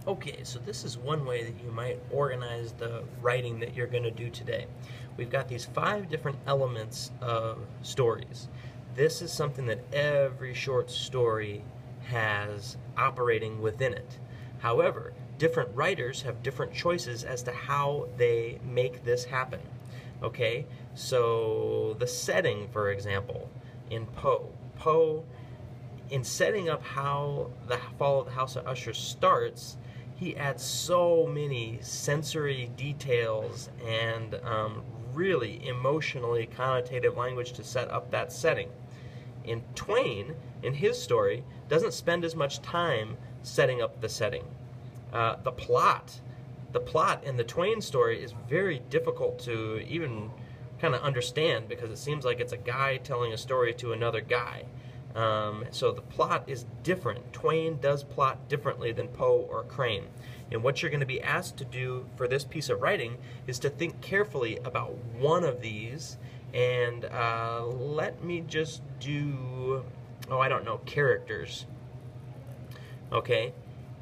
Okay, so this is one way that you might organize the writing that you're going to do today. We've got these 5 different elements of stories. This is something that every short story has operating within it. However, different writers have different choices as to how they make this happen. Okay, so the setting, for example, in Poe, in setting up how the Fall of the House of Usher starts, he adds so many sensory details and really emotionally connotative language to set up that setting. In Twain, in his story, doesn't spend as much time setting up the setting. The plot in the Twain story is very difficult to even kind of understand because it seems like it's a guy telling a story to another guy. So the plot is different. Twain does plot differently than Poe or Crane. And what you're going to be asked to do for this piece of writing is to think carefully about one of these. And let me just do, I don't know, characters. Okay?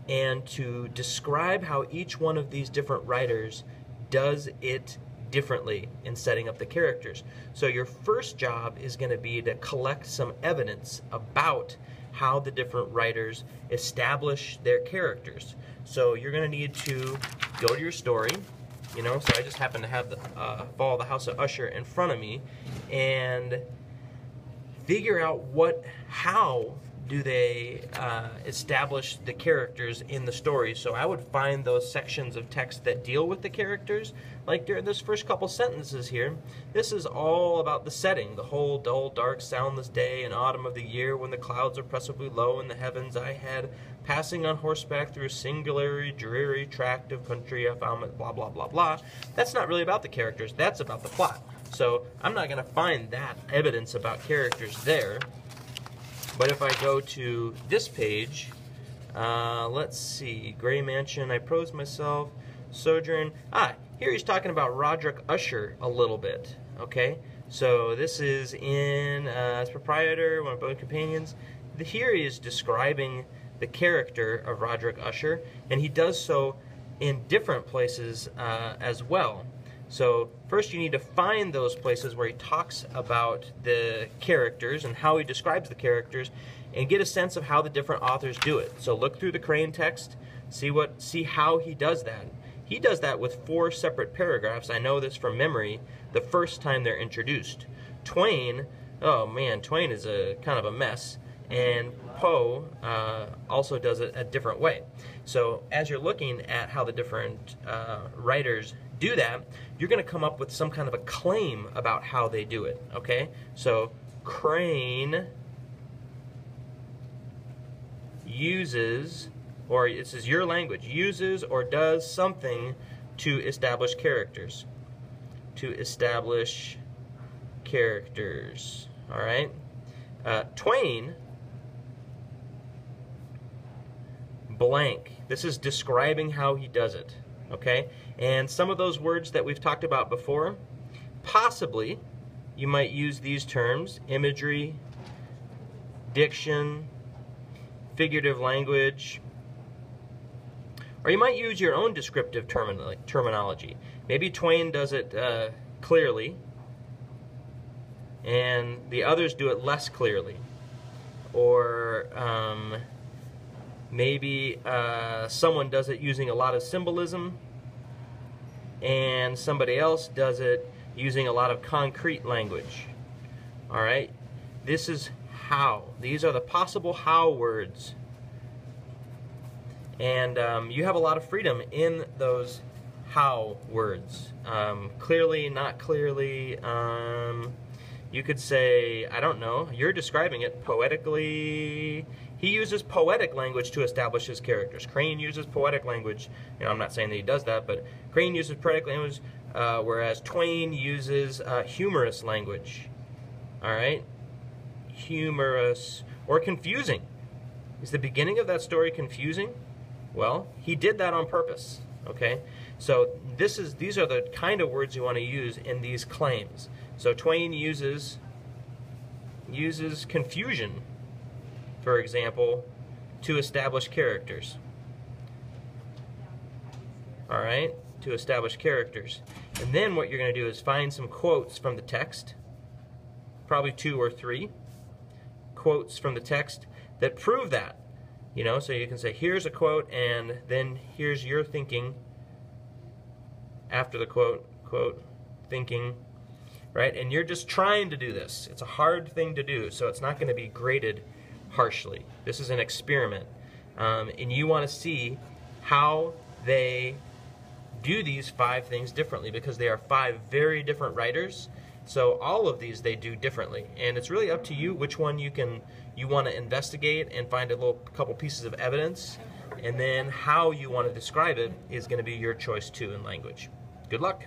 And to describe how each one of these different writers does it differently in setting up the characters. So your first job is going to be to collect some evidence about how the different writers establish their characters. So you're going to need to go to your story, so I just happen to have the Fall of the House of Usher in front of me, and figure out how do they establish the characters in the story. So I would find those sections of text that deal with the characters. Like during this first couple sentences here, this is all about the setting. The whole dull, dark, soundless day in autumn of the year when the clouds oppressively low in the heavens I had, passing on horseback through a singularly dreary tract of country I found it, blah, blah, blah, blah. That's not really about the characters. That's about the plot. So I'm not going to find that evidence about characters there. But if I go to this page, let's see, Gray Mansion, I prose myself, Sojourn. Here he's talking about Roderick Usher a little bit, okay? So this is in, as proprietor, one of both companions. Here he is describing the character of Roderick Usher, and he does so in different places as well. So first you need to find those places where he talks about the characters and how he describes the characters and get a sense of how the different authors do it. So look through the Crane text, see how he does that. He does that with 4 separate paragraphs. I know this from memory the first time they're introduced. Twain, oh man, Twain is a kind of a mess. And Poe also does it a different way. So as you're looking at how the different writers do that, you're going to come up with some kind of a claim about how they do it, okay? So Crane uses, or this is your language, uses or does something to establish characters. To establish characters, all right? Twain, blank. This is describing how he does it, okay? And some of those words that we've talked about before, possibly you might use these terms: imagery, diction, figurative language, or you might use your own descriptive terminology. Maybe Twain does it clearly, and the others do it less clearly. Or maybe someone does it using a lot of symbolism, and somebody else does it using a lot of concrete language. All right? This is how. These are the possible how words. And you have a lot of freedom in those how words. Clearly, not clearly. You could say, I don't know, you're describing it poetically. He uses poetic language to establish his characters. Crane uses poetic language. I'm not saying that he does that, but Crane uses poetic language, whereas Twain uses humorous language. All right? Humorous. Or confusing. Is the beginning of that story confusing? Well, he did that on purpose. Okay? So these are the kind of words you want to use in these claims. So Twain uses confusion, for example, to establish characters. all right, to establish characters. And then what you're going to do is find some quotes from the text, probably 2 or 3 quotes from the text that prove that. You know, so you can say, here's a quote, and then here's your thinking after the quote, thinking, right? And you're just trying to do this. It's a hard thing to do, so it's not going to be graded harshly. This is an experiment. And you want to see how they do these 5 things differently, because they are 5 very different writers. So all of these they do differently, and it's really up to you which one you want to investigate and find a couple pieces of evidence, and then how you want to describe it is going to be your choice too in language. Good luck.